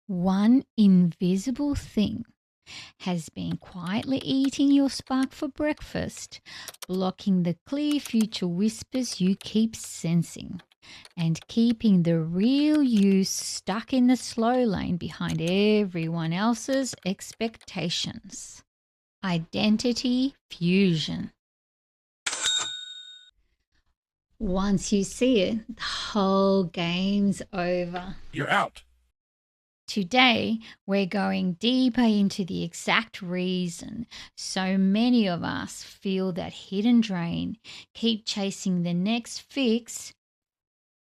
One invisible thing has been quietly eating your spark for breakfast, blocking the clear future whispers you keep sensing, and keeping the real you stuck in the slow lane behind everyone else's expectations. Identity fusion. Once you see it, the whole game's over. You're out. Today, we're going deeper into the exact reason so many of us feel that hidden drain, keep chasing the next fix,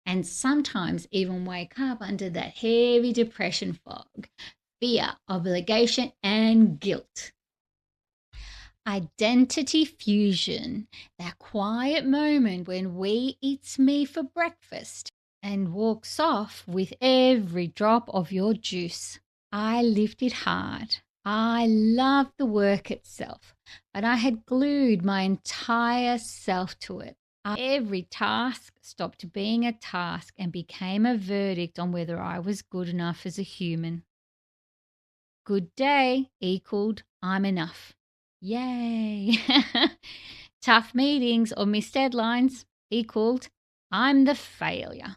and sometimes even wake up under that heavy depression fog, fear, obligation, and guilt. Identity fusion, that quiet moment when we eats me for breakfast and walks off with every drop of your juice. I lived it hard. I loved the work itself, but I had glued my entire self to it. Every task stopped being a task and became a verdict on whether I was good enough as a human. Good day equaled I'm enough. Yay! Tough meetings or missed deadlines equaled I'm the failure.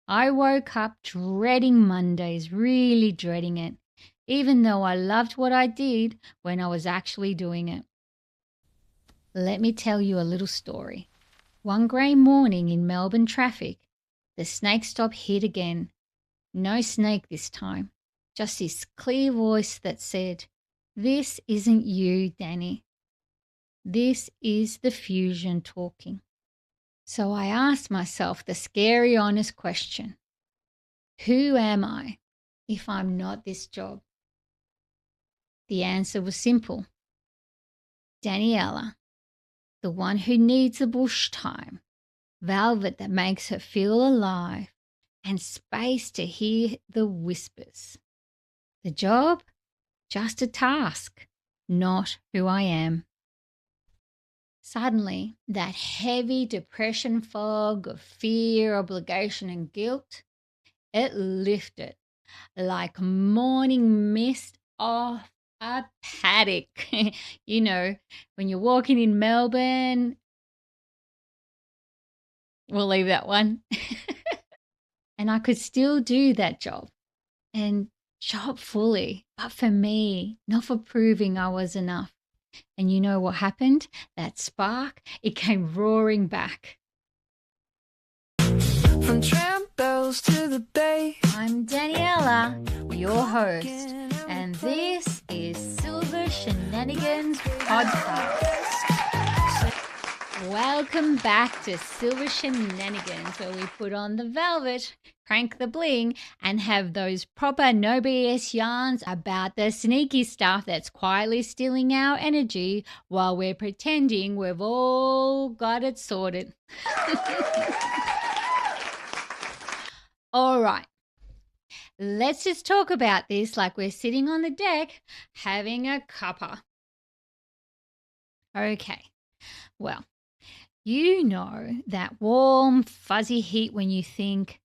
I woke up dreading Mondays, really dreading it, even though I loved what I did when I was actually doing it. Let me tell you a little story. One grey morning in Melbourne traffic, the snake stop hit again. No snake this time, just this clear voice that said, "This isn't you, Danny. This is the fusion talking." So I asked myself the scary, honest question, who am I if I'm not this job? The answer was simple. Daniela, the one who needs the bush time, velvet that makes her feel alive, and space to hear the whispers. The job? Just a task, not who I am. Suddenly, that heavy depression fog of fear, obligation, and guilt, it lifted like morning mist off a paddock. You know, when you're walking in Melbourne, we'll leave that one. And I could still do that job and job fully, but for me, not for proving I was enough. And you know what happened? That spark, it came roaring back. From tram bells to the bay. I'm Daniela, your host, and this is SilverShenanigans.podcast. Welcome back to SilverShenanigans, where we put on the velvet, crank the bling, and have those proper no BS yarns about the sneaky stuff that's quietly stealing our energy while we're pretending we've all got it sorted. All right, let's just talk about this like we're sitting on the deck having a cuppa. Okay, well, you know that warm, fuzzy heat when you think,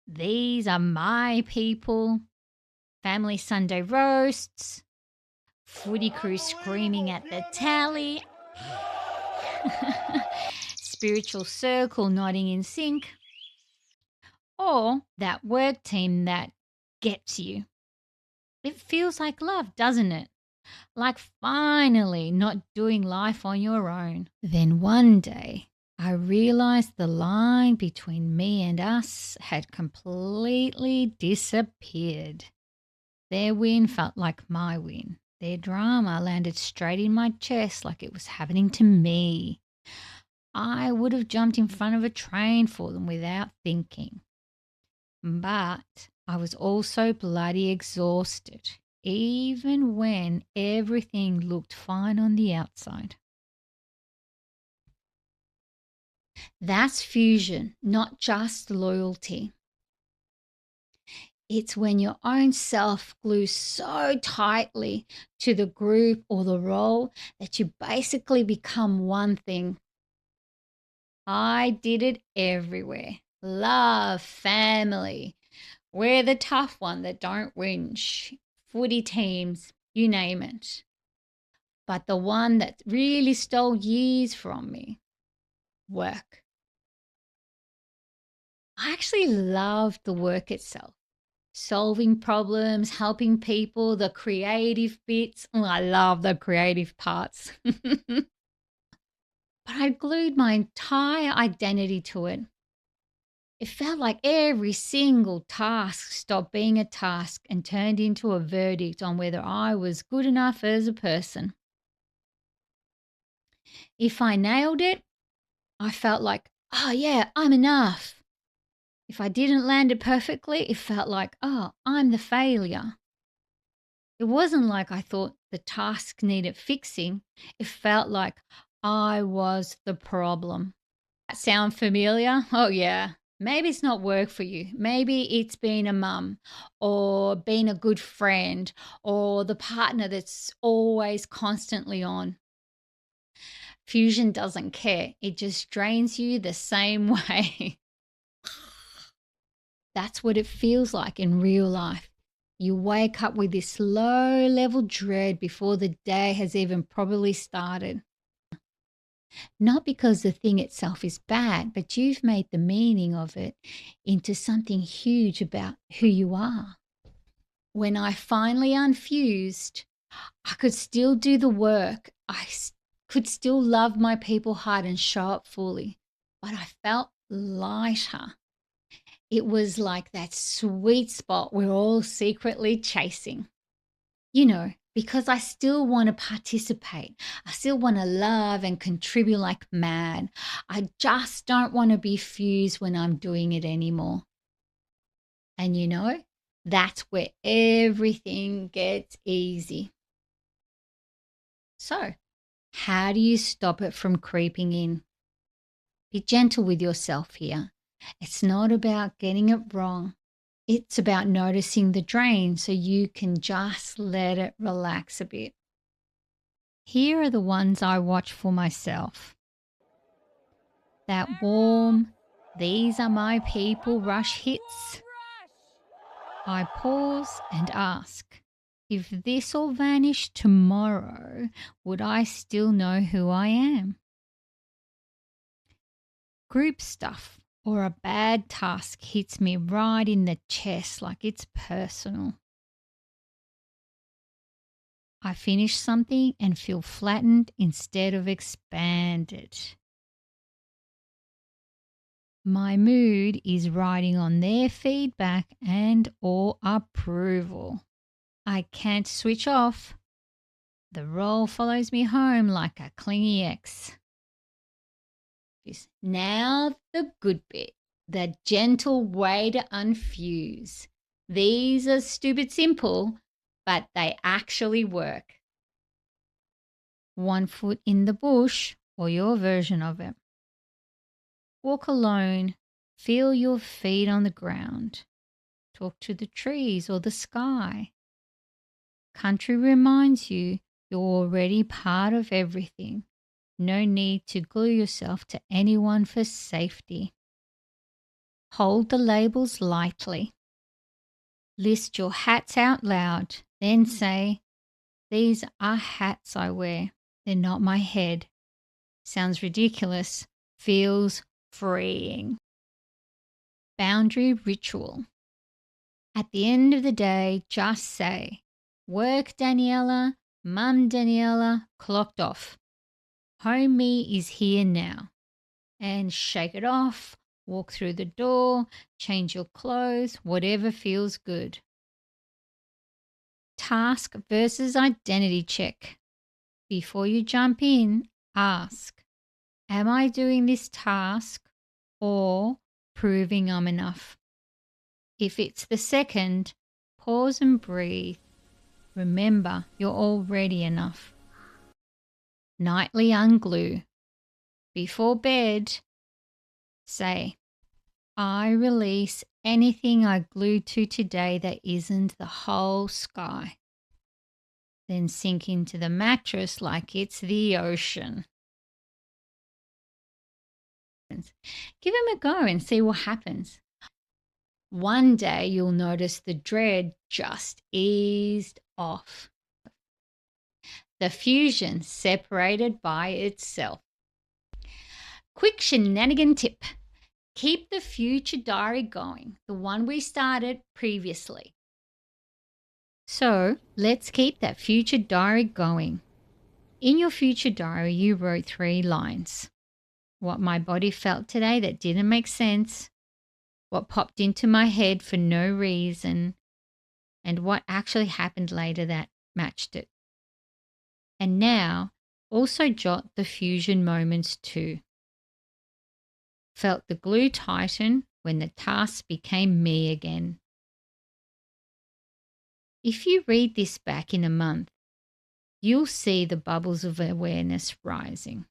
these are my people, family Sunday roasts, footy crew screaming at the tally, spiritual circle nodding in sync, or that work team that gets you. It feels like love, doesn't it? Like finally not doing life on your own. Then one day, I realized the line between me and us had completely disappeared. Their win felt like my win. Their drama landed straight in my chest like it was happening to me. I would have jumped in front of a train for them without thinking. But I was also bloody exhausted, even when everything looked fine on the outside. That's fusion, not just loyalty. It's when your own self glues so tightly to the group or the role that you basically become one thing. I did it everywhere. Love, family, We're the tough one that don't whinge. Footy teams, you name it. But the one that really stole years from me, work. I actually loved the work itself. Solving problems, helping people, the creative bits. Oh, I love the creative parts. But I glued my entire identity to it. It felt like every single task stopped being a task and turned into a verdict on whether I was good enough as a person. If I nailed it, I felt like, oh yeah, I'm enough. If I didn't land it perfectly, it felt like, oh, I'm the failure. It wasn't like I thought the task needed fixing. It felt like I was the problem. That sound familiar? Oh, yeah. Maybe it's not work for you. Maybe it's being a mum or being a good friend or the partner that's always constantly on. Fusion doesn't care. It just drains you the same way. That's what it feels like in real life. You wake up with this low-level dread before the day has even probably started. Not because the thing itself is bad, but you've made the meaning of it into something huge about who you are. When I finally unfused, I could still do the work. I could still love my people hard and show up fully, but I felt lighter. It was like that sweet spot we're all secretly chasing. You know, because I still want to participate. I still want to love and contribute like mad. I just don't want to be fused when I'm doing it anymore. And you know, that's where everything gets easy. So, how do you stop it from creeping in? Be gentle with yourself here. It's not about getting it wrong. It's about noticing the drain so you can just let it relax a bit. Here are the ones I watch for myself. That warm, these are my people rush hits. I pause and ask, if this all vanished tomorrow, would I still know who I am? Group stuff or a bad task hits me right in the chest like it's personal. I finish something and feel flattened instead of expanded. My mood is riding on their feedback and or approval. I can't switch off. The role follows me home like a clingy ex. Now the good bit, the gentle way to unfuse. These are stupid simple, but they actually work. 1 foot in the bush or your version of it. Walk alone, feel your feet on the ground. Talk to the trees or the sky. Country reminds you you're already part of everything. No need to glue yourself to anyone for safety. Hold the labels lightly. List your hats out loud, then say, these are hats I wear. They're not my head. Sounds ridiculous, feels freeing. Boundary ritual. At the end of the day, just say, work Daniela, mum Daniela, clocked off. Home me is here now. And shake it off, walk through the door, change your clothes, whatever feels good. Task versus identity check. Before you jump in, ask, am I doing this task or proving I'm enough? If it's the second, pause and breathe. Remember, you're already enough. Nightly unglue. Before bed, say, I release anything I glued to today that isn't the whole sky. Then sink into the mattress like it's the ocean. Give him a go and see what happens. One day you'll notice the dread just eased off. The fusion separated by itself. Quick shenanigan tip. Keep the future diary going, the one we started previously. So let's keep that future diary going. In your future diary, you wrote 3 lines. What my body felt today that didn't make sense, what popped into my head for no reason, and what actually happened later that matched it. And now, also jot the fusion moments too. Felt the glue tighten when the task became me again. If you read this back in a month, you'll see the bubbles of awareness rising.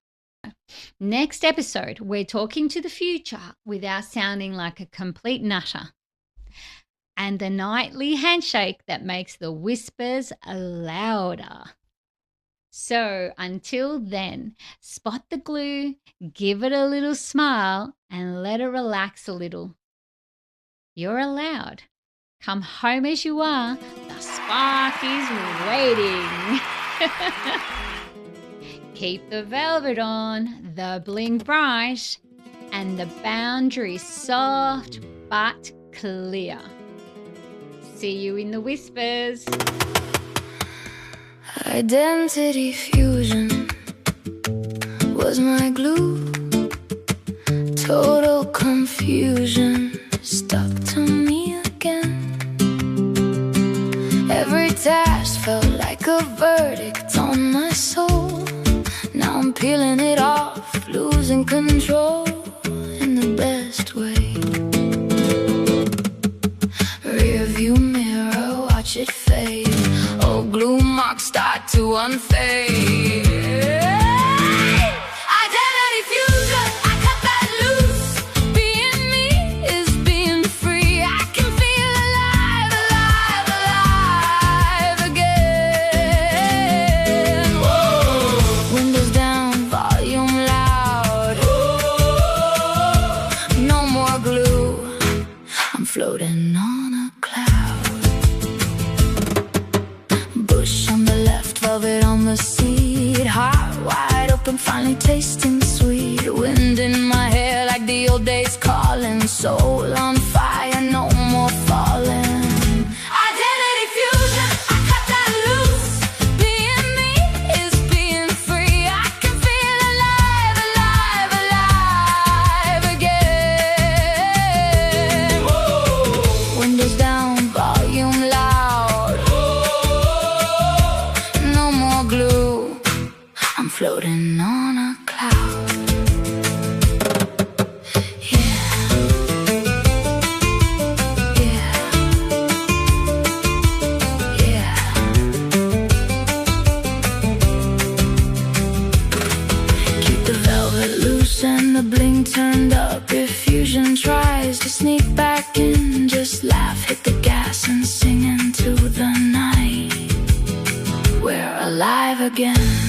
Next episode, we're talking to the future without sounding like a complete nutter. And the nightly handshake that makes the whispers louder. So until then, spot the glue, give it a little smile, and let it relax a little. You're allowed. Come home as you are. The spark is waiting. Keep the velvet on, the bling bright, and the boundaries soft but clear. See you in the whispers. Identity fusion was my glue. Total confusion stuck to me again. Every task felt like a verdict on my soul. Now I'm peeling it off, losing control in the best way. Rearview mirror, watch it fade. Old glue marks start to unfade. Identity fusion, I cut that loose. Being me is being free. I can feel alive, alive, alive again. Whoa. Windows down, volume loud. Whoa. No more glue. I'm floating on a cloud. Bush on the left, velvet on the seat. Heart wide open, finally tasting sweet. Wind in my hair like the old days calling. Soul on fire, no more falling. Identity fusion, I cut that loose. Being me is being free. I can feel alive, alive, alive again. Whoa. Windows down, volume loud. No more glue. I'm floating on a cloud. Yeah. Yeah. Yeah. Keep the velvet loose and the bling turned up. If fusion tries to sneak back in, just laugh, hit the gas and sing into the night. We're alive again.